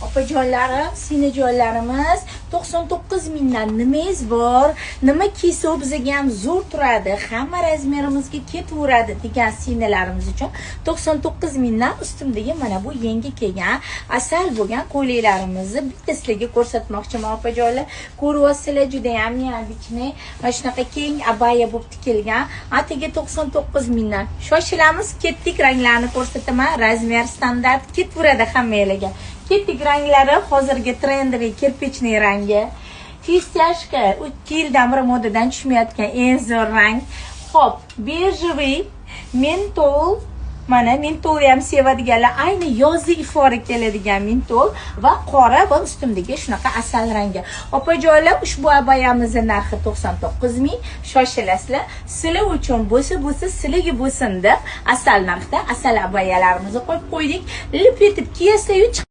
Opajonlarim, sinajonlarimiz 99 mingdan nimangiz bor? Nima kiysa bizga ham zo'r turadi, hamma razmerimizga ketaveradi degan sinalarimiz uchun 99 mingdan ustimdagi mana bu yangi kelgan asal bo'lgan ko'ylaklarimizni bitta sizlarga ko'rsatmoqchiman opajonlar. Ko'ryapsizlar, juda ham neobычный, mana shunaqa keng abaya bo'lib tikilgan. Atigi 99 mingdan. Shoshilamiz, ketdik, ranglarni ko'rsataman. Razmer standart ketaveradi hammalarga. Ketdik, ranglari hozirgi trendiy kirpichniy rangi. Fistashka 2 yildan beri modadan tushmayotgan eng zo'r rang. Xo'p, bejeviy, mentol, mana mentolni ham sevadiganlar, ayni yozda ifoda keladigan mentol va qora va ustimdagi shunaqa asal rangi. Opajonlar, ushbu abayamizning narxi 99 ming. Shoshilasizlar. Sizlar uchun bo'lsa, sizlarga bo'lsin deb asal narxda asal abayalarimizni qo'yib qo'ydik. Lip etib kiyasizlar,